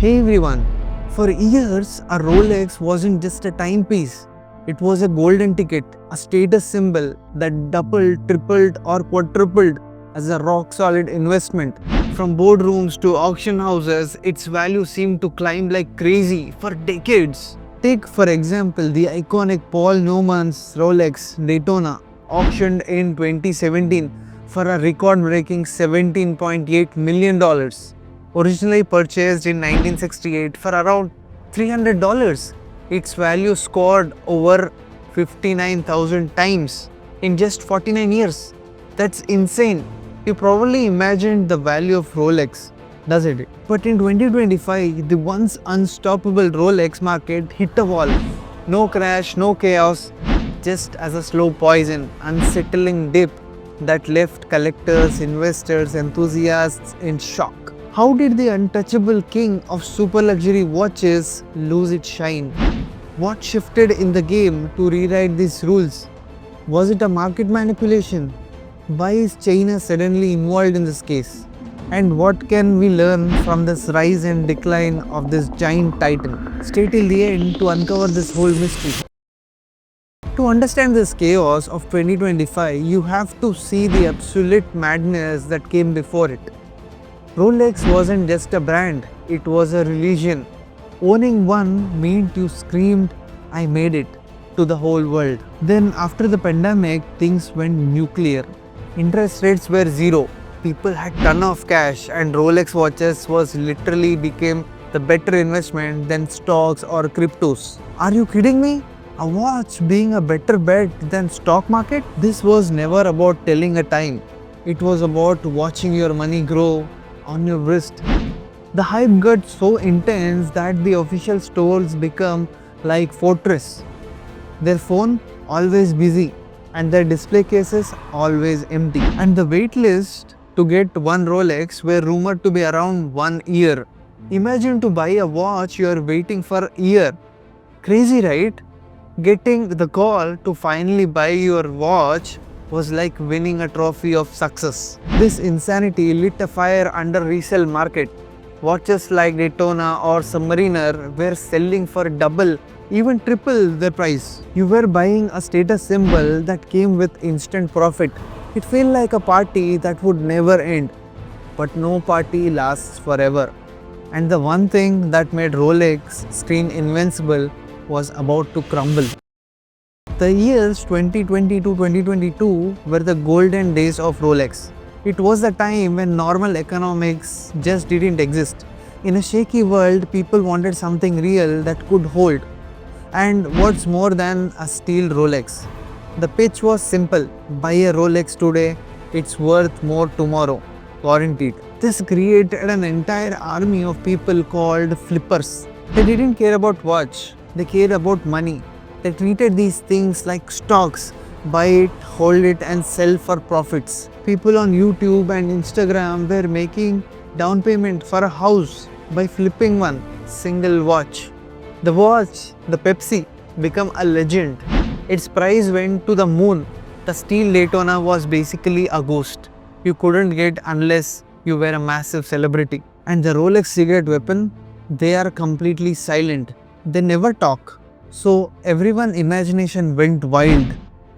Hey everyone, for years a Rolex wasn't just a timepiece. It was a golden ticket, a status symbol that doubled, tripled or quadrupled as a rock-solid investment. From boardrooms to auction houses, its value seemed to climb like crazy for decades. Take for example the iconic Paul Newman's Rolex Daytona, auctioned in 2017 for a record-breaking $17.8 million. Originally purchased in 1968 for around $300, its value soared over 59,000 times in just 49 years. That's insane. You probably imagined the value of Rolex, doesn't it? But in 2025, the once unstoppable Rolex market hit a wall. No crash, no chaos, just as a slow poison, unsettling dip that left collectors, investors, enthusiasts in shock. How did the untouchable king of super luxury watches lose its shine? What shifted in the game to rewrite these rules? Was it a market manipulation? Why is China suddenly involved in this case? And what can we learn from this rise and decline of this giant titan? Stay till the end to uncover this whole mystery. To understand this chaos of 2025, you have to see the absolute madness that came before it. Rolex wasn't just a brand, it was a religion. Owning one meant you screamed, "I made it," to the whole world. Then after the pandemic, things went nuclear. Interest rates were zero. People had ton of cash and Rolex watches was literally became the better investment than stocks or cryptos. Are you kidding me? A watch being a better bet than stock market? This was never about telling a time. It was about watching your money grow on your wrist. The hype got so intense that the official stores become like fortress. Their phone always busy and their display cases always empty. And the wait list to get one Rolex were rumored to be around 1 year. Imagine to buy a watch you are waiting for a year. Crazy, right? Getting the call to finally buy your watch was like winning a trophy of success. This insanity lit a fire under resale market. Watches like Daytona or Submariner were selling for double, even triple their price. You were buying a status symbol that came with instant profit. It felt like a party that would never end. But no party lasts forever. And the one thing that made Rolex screen invincible was about to crumble. The years 2020 to 2022 were the golden days of Rolex. It was the time when normal economics just didn't exist. In a shaky world, people wanted something real that could hold. And what's more than a steel Rolex? The pitch was simple: buy a Rolex today, it's worth more tomorrow. Guaranteed. This created an entire army of people called flippers. They didn't care about watch, they cared about money. They treated these things like stocks: buy it, hold it and sell for profits. People on YouTube and Instagram were making down payment for a house by flipping one single watch. The watch, the Pepsi, became a legend. Its price went to the moon. The steel Daytona was basically a ghost. You couldn't get unless you were a massive celebrity. And the Rolex cigarette weapon, they are completely silent. They never talk. So everyone's imagination went wild,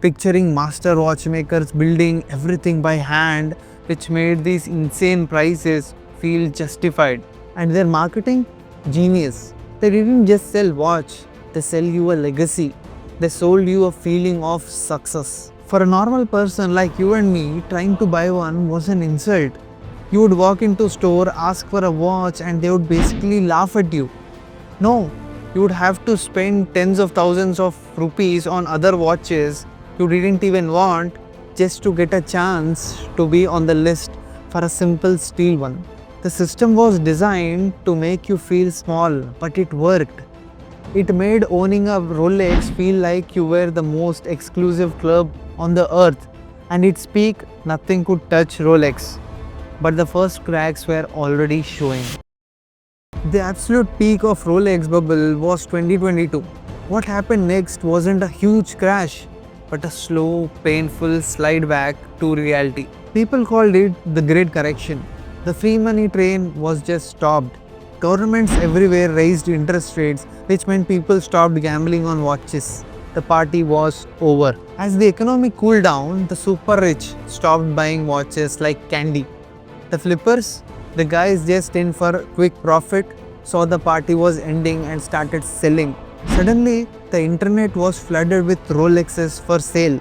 picturing master watchmakers building everything by hand, which made these insane prices feel justified. And their marketing? Genius. They didn't just sell watch, they sell you a legacy. They sold you a feeling of success. For a normal person like you and me, trying to buy one was an insult. You would walk into a store, ask for a watch and they would basically laugh at you. No. You would have to spend tens of thousands of rupees on other watches you didn't even want just to get a chance to be on the list for a simple steel one. The system was designed to make you feel small, but it worked. It made owning a Rolex feel like you were the most exclusive club on the earth. And its peak, nothing could touch Rolex. But the first cracks were already showing. The absolute peak of Rolex bubble was 2022. What happened next wasn't a huge crash, but a slow, painful slide back to reality. People called it the Great Correction. The free money train was just stopped. Governments everywhere raised interest rates, which meant people stopped gambling on watches. The party was over. As the economy cooled down, the super rich stopped buying watches like candy. The flippers, the guys just in for quick profit, saw the party was ending and started selling. Suddenly, the internet was flooded with Rolexes for sale.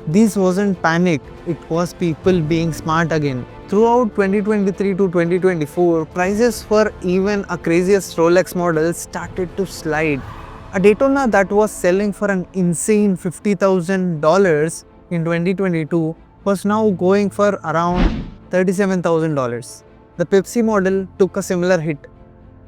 This wasn't panic, it was people being smart again. Throughout 2023 to 2024, prices for even a craziest Rolex model started to slide. A Daytona that was selling for an insane $50,000 in 2022 was now going for around $37,000. The Pepsi model took a similar hit.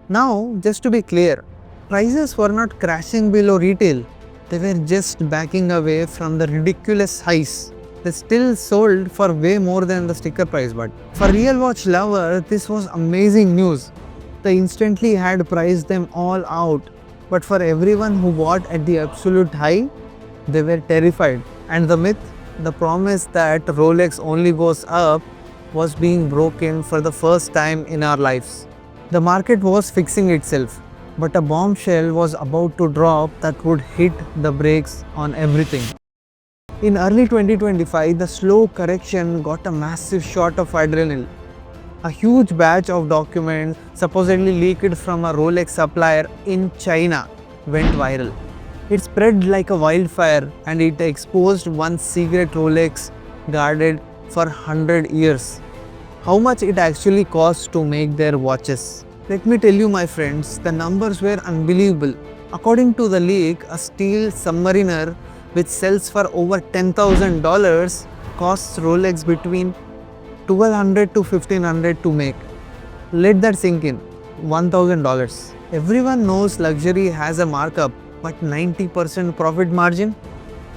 Now, just to be clear, prices were not crashing below retail, they were just backing away from the ridiculous highs. They still sold for way more than the sticker price, but for real watch lover, this was amazing news. They instantly had priced them all out, but for everyone who bought at the absolute high, they were terrified. And the myth, the promise that Rolex only goes up, was being broken for the first time in our lives. The market was fixing itself, but a bombshell was about to drop that would hit the brakes on everything. In early 2025, the slow correction got a massive shot of adrenaline. A huge batch of documents supposedly leaked from a Rolex supplier in China went viral. It spread like a wildfire and it exposed one secret Rolex guarded for 100 years. How much it actually costs to make their watches. Let me tell you my friends, the numbers were unbelievable. According to the leak, a steel submariner which sells for over $10,000 costs Rolex between $1,200 to $1,500 to make. Let that sink in. $1,000. Everyone knows luxury has a markup, but 90% profit margin?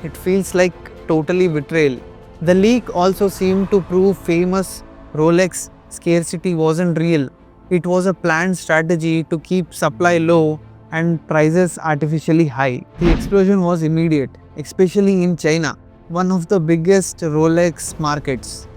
It feels like totally betrayal. The leak also seemed to prove famous Rolex scarcity wasn't real. It was a planned strategy to keep supply low and prices artificially high. The explosion was immediate, especially in China, one of the biggest Rolex markets.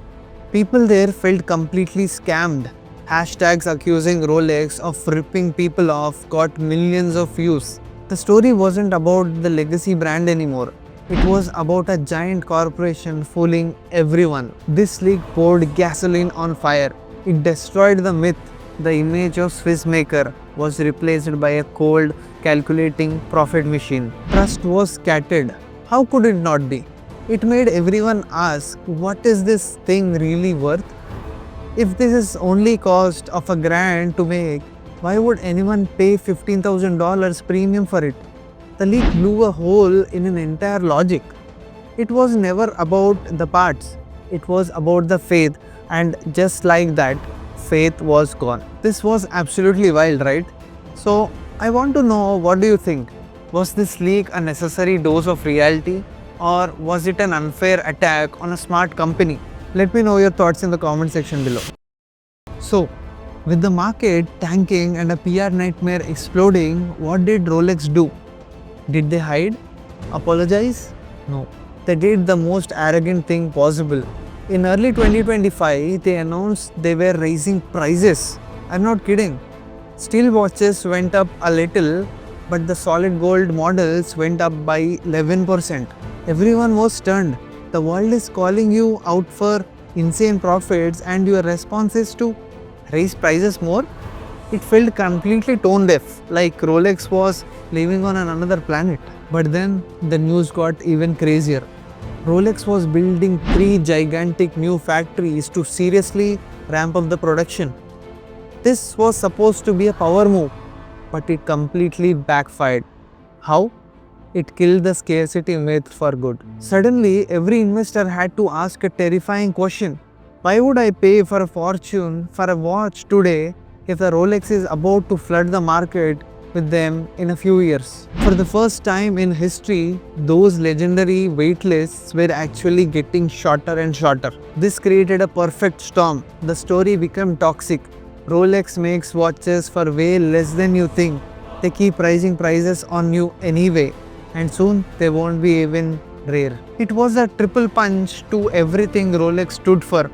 People there felt completely scammed. Hashtags accusing Rolex of ripping people off got millions of views. The story wasn't about the legacy brand anymore. It was about a giant corporation fooling everyone. This leak poured gasoline on fire. It destroyed the myth. The image of Swiss maker was replaced by a cold, calculating profit machine. Trust was scattered. How could it not be? It made everyone ask, what is this thing really worth? If this is only cost of $1,000 to make, why would anyone pay $15,000 premium for it? The leak blew a hole in an entire logic. It was never about the parts. It was about the faith, and just like that, faith was gone. This was absolutely wild, right? So, I want to know, what do you think? Was this leak a necessary dose of reality, or was it an unfair attack on a smart company? Let me know your thoughts in the comment section below. So, with the market tanking and a PR nightmare exploding, what did Rolex do? Did they hide? Apologize? No. They did the most arrogant thing possible. In early 2025, they announced they were raising prices. I'm not kidding. Steel watches went up a little, but the solid gold models went up by 11%. Everyone was stunned. The world is calling you out for insane profits and your response is to raise prices more? It felt completely tone deaf, like Rolex was living on another planet. But then the news got even crazier. Rolex was building 3 gigantic new factories to seriously ramp up the production. This was supposed to be a power move, but it completely backfired. How? It killed the scarcity myth for good. Suddenly, every investor had to ask a terrifying question. Why would I pay for a fortune for a watch today if the Rolex is about to flood the market with them in a few years? For the first time in history, those legendary wait lists were actually getting shorter and shorter. This created a perfect storm. The story became toxic. Rolex makes watches for way less than you think. They keep raising prices on you anyway, and soon they won't be even rare. It was a triple punch to everything Rolex stood for: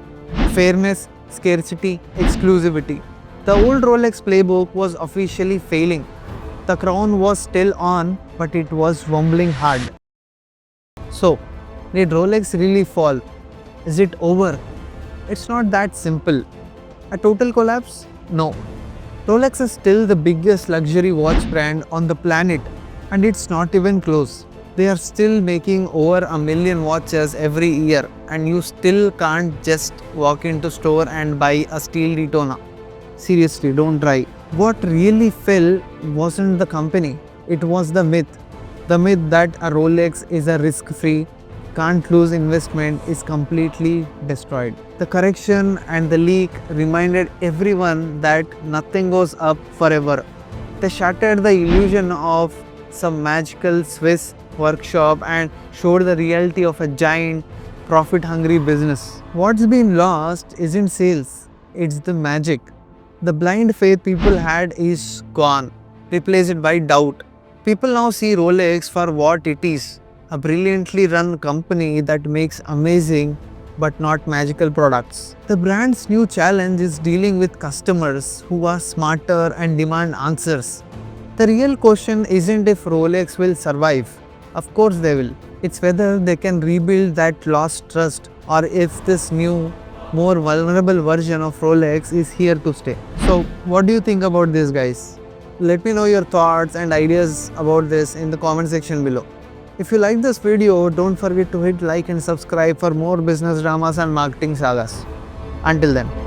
fairness, scarcity, exclusivity. The old Rolex playbook was officially failing. The crown was still on, but it was wobbling hard. So, did Rolex really fall? Is it over? It's not that simple. A total collapse? No. Rolex is still the biggest luxury watch brand on the planet, and it's not even close. They are still making over 1 million watches every year, and you still can't just walk into store and buy a steel Daytona. Seriously, don't try. What really fell wasn't the company, it was the myth. The myth that a Rolex is a risk-free, can't lose investment is completely destroyed. The correction and the leak reminded everyone that nothing goes up forever. They shattered the illusion of some magical Swiss workshop and showed the reality of a giant, profit-hungry business. What's been lost isn't sales, it's the magic. The blind faith people had is gone, replaced by doubt. People now see Rolex for what it is, a brilliantly run company that makes amazing but not magical products. The brand's new challenge is dealing with customers who are smarter and demand answers. The real question isn't if Rolex will survive. Of course they will. It's whether they can rebuild that lost trust or if this new, more vulnerable version of Rolex is here to stay. So, what do you think about this, guys? Let me know your thoughts and ideas about this in the comment section below. If you like this video, don't forget to hit like and subscribe for more business dramas and marketing sagas. Until then.